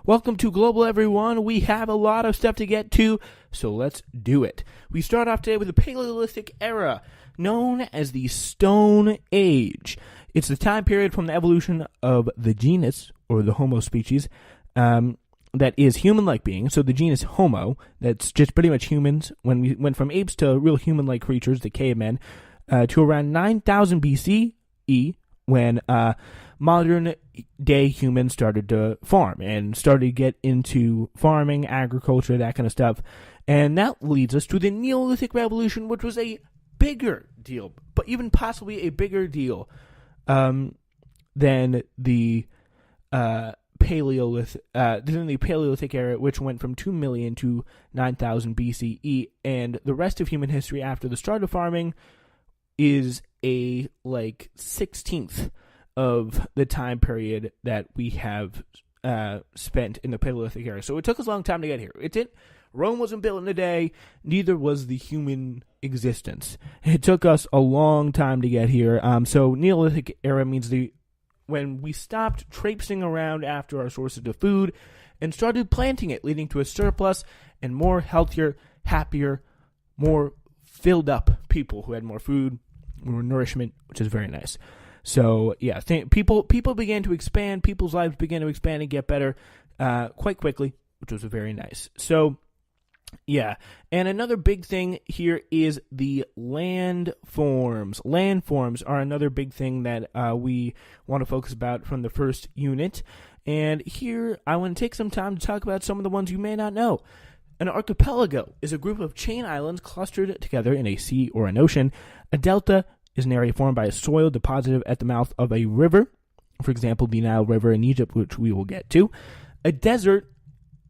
Welcome to Global, everyone. We have a lot of stuff to get to, so let's do it. We start off today with the Paleolithic Era, known as the Stone Age. It's the time period from the evolution of the genus, or the Homo species, that is human-like beings. So the genus Homo, that's just pretty much humans, when we went from apes to real human-like creatures, the cavemen, to around 9,000 BCE, when modern-day humans started to farm and started to get into farming, agriculture, that kind of stuff. And that leads us to the Neolithic Revolution, which was a bigger deal, but even possibly a bigger deal than the Paleolithic Era, which went from 2 million to 9,000 BCE. And the rest of human history after the start of farming is a 16th of the time period that we have spent in the Paleolithic Era. So it took us a long time to get here. Rome wasn't built in a day, neither was the human existence. It took us a long time to get here. So Neolithic Era means when we stopped traipsing around after our sources of food and started planting it, leading to a surplus and more healthier, happier, more filled up people who had more food, more nourishment, which is very nice. So, yeah, people began to expand, people's lives began to expand and get better quite quickly, which was very nice. So, yeah, and another big thing here is the landforms. Landforms are another big thing that we want to focus about from the first unit. And here, I want to take some time to talk about some of the ones you may not know. An archipelago is a group of chain islands clustered together in a sea or an ocean. A delta is an area formed by a soil deposited at the mouth of a river, for example, the Nile River in Egypt, which we will get to. A desert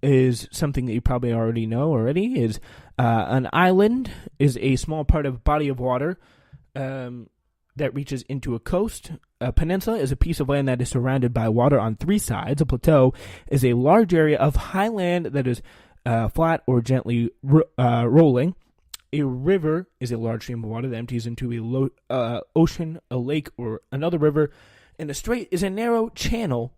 is something that you probably already know is an island is a small part of a body of water that reaches into a coast. A peninsula is a piece of land that is surrounded by water on three sides. A plateau is a large area of high land that is flat or gently rolling. A river is a large stream of water that empties into a ocean, a lake, or another river. And a strait is a narrow channel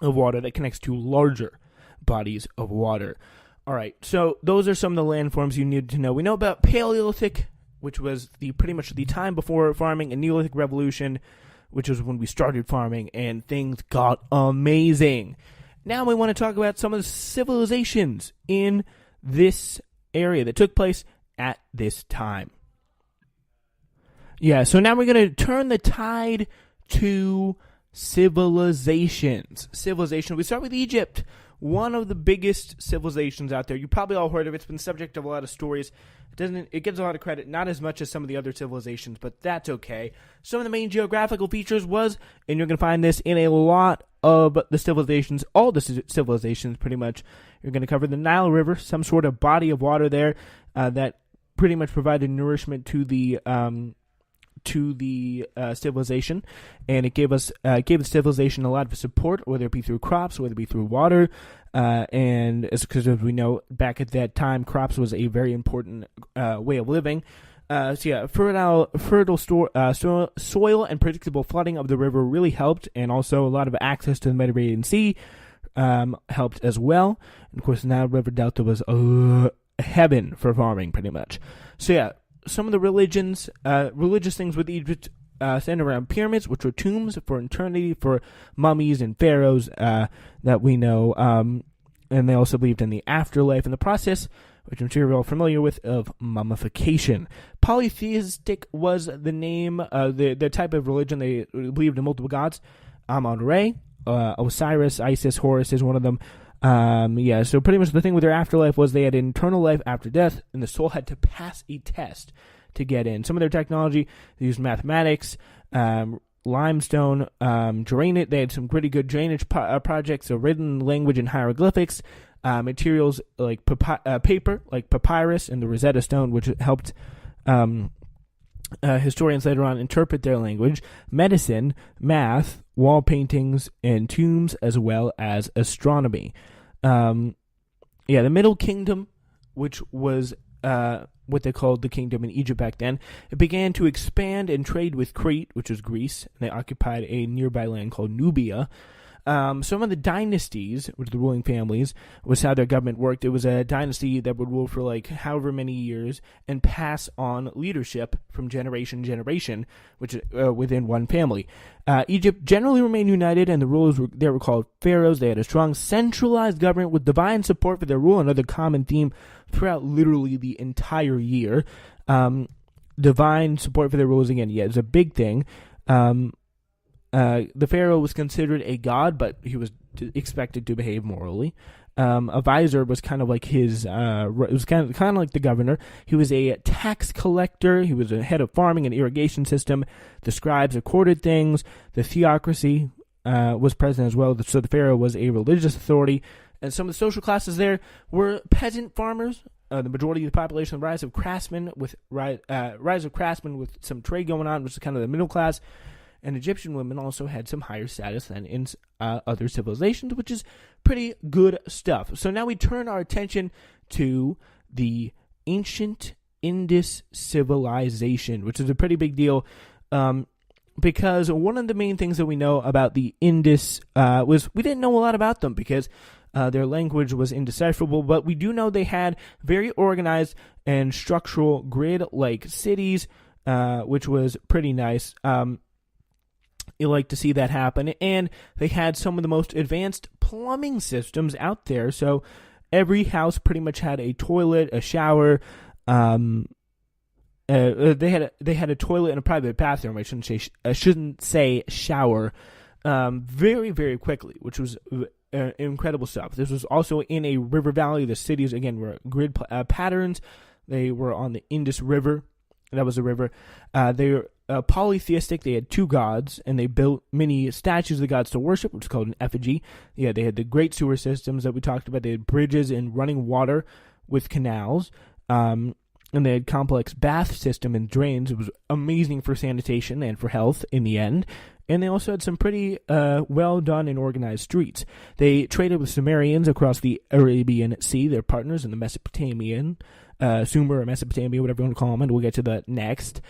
of water that connects to larger bodies of water. All right, so those are some of the landforms you need to know. We know about Paleolithic, which was pretty much the time before farming, and Neolithic Revolution, which was when we started farming, and things got amazing. Now we want to talk about some of the civilizations in this area that took place at this time. Yeah, so now we're going to turn the tide to civilizations. We start with Egypt, one of the biggest civilizations out there. You probably all heard of it. It's been the subject of a lot of stories. It gets a lot of credit, not as much as some of the other civilizations, but that's okay. Some of the main geographical features and you're going to find this in a lot of the civilizations, all the civilizations pretty much. You're going to cover the Nile River, some sort of body of water there that pretty much provided nourishment to the civilization, and it gave the civilization a lot of support, whether it be through crops, whether it be through water, and because as we know, back at that time, crops was a very important way of living. Fertile soil and predictable flooding of the river really helped, and also a lot of access to the Mediterranean Sea helped as well. And of course, the Nile River Delta was heaven for farming, pretty much. So yeah, some of the religious things with Egypt centered around pyramids, which were tombs for eternity for mummies and pharaohs that we know, and they also believed in the afterlife and the process, which I'm sure you're all familiar with, of mummification. Polytheistic was the name, the type of religion. They believed in multiple gods. Amun-Re, Osiris, Isis, Horus is one of them. So pretty much the thing with their afterlife was they had an eternal life after death, and the soul had to pass a test to get in. Some of their technology, they used mathematics, limestone, drainage. They had some pretty good drainage projects, a written language and hieroglyphics, materials like paper, like papyrus and the Rosetta Stone, which helped historians later on interpret their language, medicine, math, wall paintings, and tombs, as well as astronomy. The Middle Kingdom, which was what they called the kingdom in Egypt back then, it began to expand and trade with Crete, which was Greece, and they occupied a nearby land called Nubia. Some of the dynasties, which the ruling families, was how their government worked. It was a dynasty that would rule for like however many years and pass on leadership from generation to generation, which within one family. Egypt generally remained united, and the rulers were called pharaohs. They had a strong centralized government with divine support for their rule, another common theme throughout literally the entire year. Divine support for their rules, again, yeah, it's a big thing. The pharaoh was considered a god, but he was expected to behave morally. A vizier was kind of like his, it was kind of like the governor. He was a tax collector. He was a head of farming and irrigation system. The scribes recorded things. The theocracy was present as well. So the pharaoh was a religious authority. And some of the social classes there were peasant farmers. The majority of the population, the rise of craftsmen with some trade going on, which is kind of the middle class. And Egyptian women also had some higher status than in other civilizations, which is pretty good stuff. So now we turn our attention to the ancient Indus civilization, which is a pretty big deal, because one of the main things that we know about the Indus was we didn't know a lot about them because their language was indecipherable, but we do know they had very organized and structural grid-like cities, which was pretty nice. You like to see that happen, and they had some of the most advanced plumbing systems out there. So every house pretty much had a toilet, a shower. They had a toilet and a private bathroom. I shouldn't say shower. Very, very quickly, which was incredible stuff. This was also in a river valley. The cities again were grid patterns. They were on the Indus River. That was a river. They were polytheistic. They had two gods, and they built many statues of the gods to worship, which is called an effigy. Yeah, they had the great sewer systems that we talked about. They had bridges and running water with canals. And they had complex bath system and drains. It was amazing for sanitation and for health in the end. And they also had some pretty well done and organized streets. They traded with Sumerians across the Arabian Sea, their partners in the Mesopotamian, Sumer or Mesopotamia, whatever you want to call them, and we'll get to that next.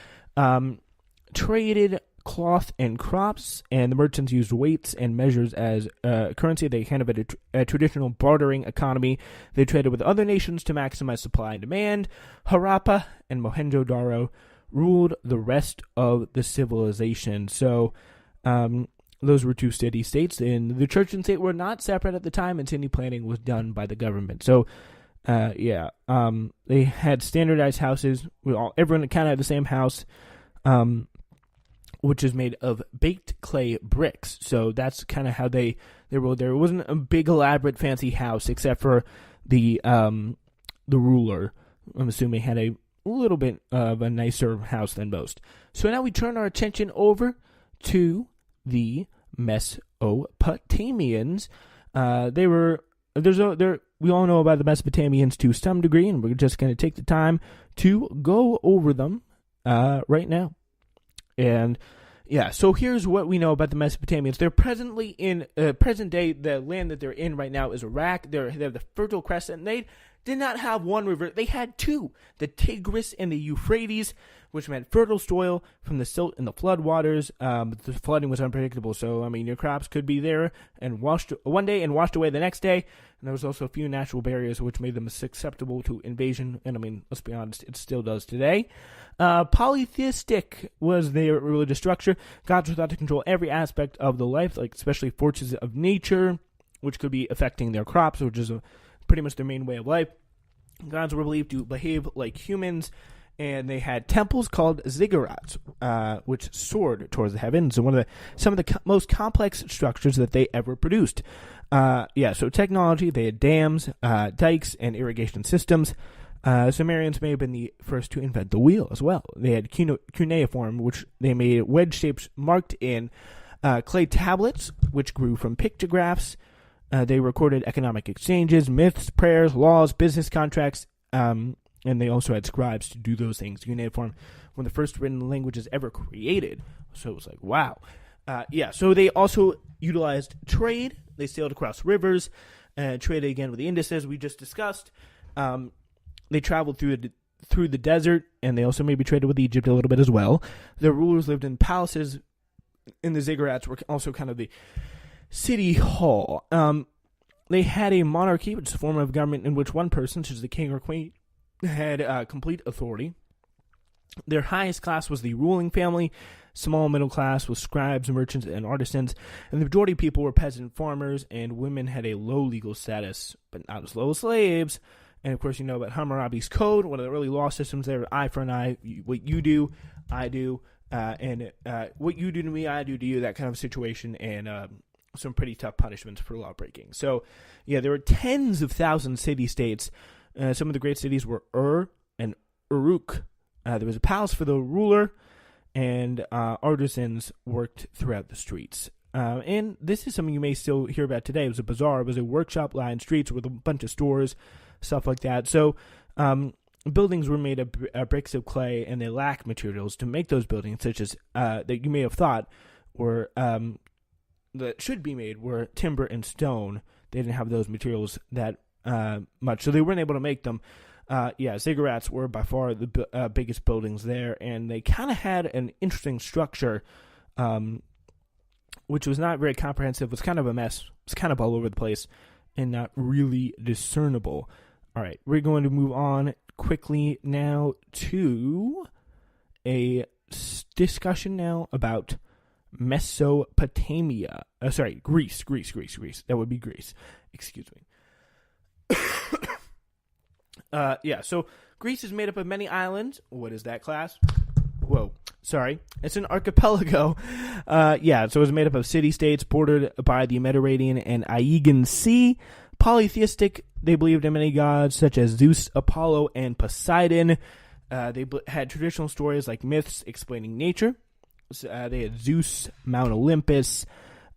Traded cloth and crops, and the merchants used weights and measures as currency. They kind of had a traditional bartering economy. They traded with other nations to maximize supply and demand. Harappa and Mohenjo-Daro ruled the rest of the civilization. So those were two city-states, and the church and state were not separate at the time, and city planning was done by the government. So they had standardized houses. Everyone kind of had the same house, which is made of baked clay bricks. So that's kind of how they ruled there. It wasn't a big, elaborate, fancy house, except for the ruler. I'm assuming had a little bit of a nicer house than most. So now we turn our attention over to the Mesopotamians. We all know about the Mesopotamians to some degree, and we're just going to take the time to go over them right now. And yeah, so here's what we know about the Mesopotamians. They're presently in present day. The land that they're in right now is Iraq. They have the Fertile Crescent. They did not have one river. They had two, the Tigris and the Euphrates, which meant fertile soil from the silt and the flood waters. But the flooding was unpredictable. So, I mean, your crops could be there and washed one day and washed away the next day. And there was also a few natural barriers which made them susceptible to invasion. And, I mean, let's be honest, it still does today. Polytheistic was their religious structure. Gods were thought to control every aspect of the life, like especially forces of nature, which could be affecting their crops, which is pretty much their main way of life. Gods were believed to behave like humans, and they had temples called ziggurats, which soared towards the heavens. And some of the most complex structures that they ever produced. So technology, they had dams, dikes, and irrigation systems. Sumerians may have been the first to invent the wheel as well. They had cuneiform, which they made wedge shapes marked in clay tablets, which grew from pictographs. They recorded economic exchanges, myths, prayers, laws, business contracts, and they also had scribes to do those things. Cuneiform, one of the first written languages ever created. So it was like, wow. So they also utilized trade. They sailed across rivers, traded again with the Indus, as we just discussed. They traveled through the desert, and they also maybe traded with Egypt a little bit as well. Their rulers lived in palaces, and the ziggurats were also kind of city hall. They had a monarchy, which is a form of government in which one person, such as the king or queen, had complete authority. Their highest class was the ruling family. Small middle class was scribes, merchants, and artisans. And the majority of people were peasant farmers, and women had a low legal status, but not as low as slaves. And, of course, you know about Hammurabi's Code, one of the early law systems there, eye for an eye, what you do, I do, and what you do to me, I do to you, that kind of situation, and some pretty tough punishments for law breaking. So, yeah, there were tens of thousands city-states. Some of the great cities were and Uruk. There was a palace for the ruler, and artisans worked throughout the streets. And this is something you may still hear about today. It was a bazaar. It was a workshop-lined streets with a bunch of stores, stuff like that. So buildings were made of bricks of clay, and they lacked materials to make those buildings, such as that you may have thought were that should be made were timber and stone. They didn't have those materials that much, so they weren't able to make them. Ziggurats were by far the biggest buildings there, and they kind of had an interesting structure, which was not very comprehensive. It was kind of a mess. It was kind of all over the place and not really discernible. All right, we're going to move on quickly now to a discussion now about Mesopotamia. Greece. That would be Greece. Excuse me. So Greece is made up of many islands. What is that, class? Whoa. Sorry. It's an archipelago. So it was made up of city-states bordered by the Mediterranean and Aegean Sea. Polytheistic, they believed in many gods such as Zeus, Apollo, and Poseidon. They had traditional stories like myths explaining nature. They had Zeus, Mount Olympus,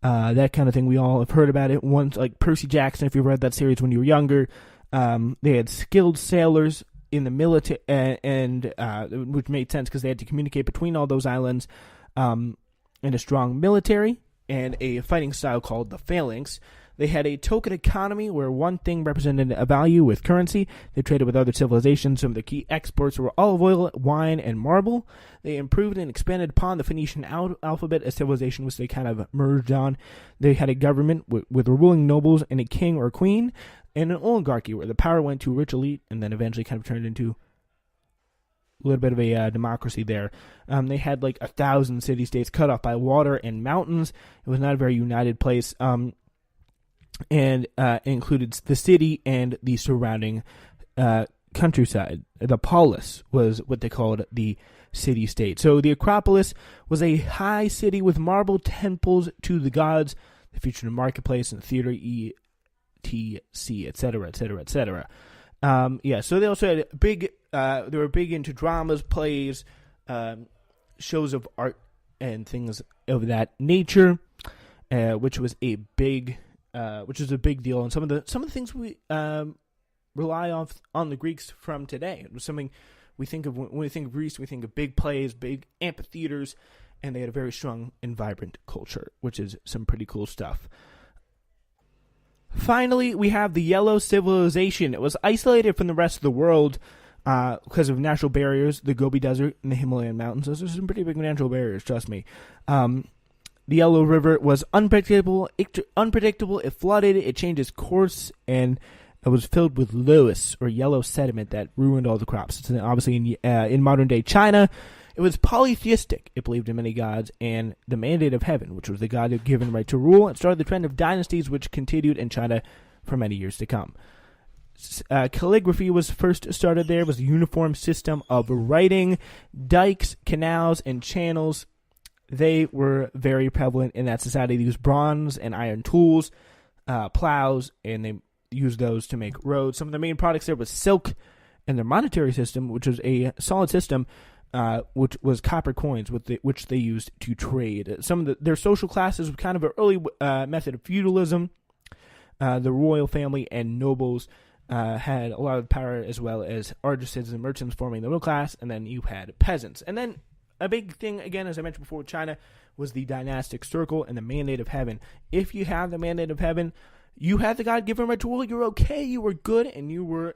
that kind of thing. We all have heard about it once, like Percy Jackson, if you read that series when you were younger. They had skilled sailors in the military, and which made sense because they had to communicate between all those islands, and a strong military and a fighting style called the phalanx. They had a token economy where one thing represented a value with currency. They traded with other civilizations. Some of the key exports were olive oil, wine, and marble. They improved and expanded upon the Phoenician alphabet, a civilization which they kind of merged on. They had a government with ruling nobles and a king or queen, and an oligarchy where the power went to a rich elite and then eventually kind of turned into a little bit of a democracy there. They had like 1,000 city-states cut off by water and mountains. It was not a very united place. And included the city and the surrounding countryside. The polis was what they called the city-state. So the Acropolis was a high city with marble temples to the gods. They featured a marketplace and theater, etc., etc., etc. So they also had they were big into dramas, plays, shows of art, and things of that nature, which was a big deal. And some of the things we rely on the Greeks from today. It was something we think of when we think of Greece. We think of big plays, big amphitheaters, and they had a very strong and vibrant culture, which is some pretty cool stuff. Finally, we have the Yellow Civilization. It was isolated from the rest of the world because of natural barriers, the Gobi Desert and the Himalayan mountains. Those are some pretty big natural barriers, trust me. The Yellow River was unpredictable. It flooded. It changed its course, and it was filled with loess or yellow sediment that ruined all the crops. It's obviously in modern-day China. It was polytheistic. It believed in many gods and the mandate of heaven, which was the god given right to rule. It started the trend of dynasties, which continued in China for many years to come. Calligraphy was first started there. It was a uniform system of writing. Dikes, canals, and channels, they were very prevalent in that society. They used bronze and iron tools, plows, and they used those to make roads. Some of the main products there was silk, and their monetary system, which was a solid system, which was copper coins, which they used to trade. Some of their social classes were kind of an early method of feudalism. The royal family and nobles had a lot of power, as well as artisans and merchants forming the middle class, and then you had peasants. And then a big thing, again, as I mentioned before, with China, was the dynastic circle and the mandate of heaven. If you have the mandate of heaven, you had the God-given right to rule. You're okay. You were good, and you were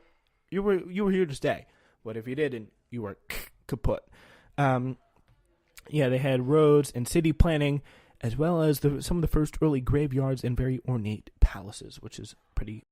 here to stay. But if you didn't, you were kaput. They had roads and city planning as well as some of the first early graveyards and very ornate palaces, which is pretty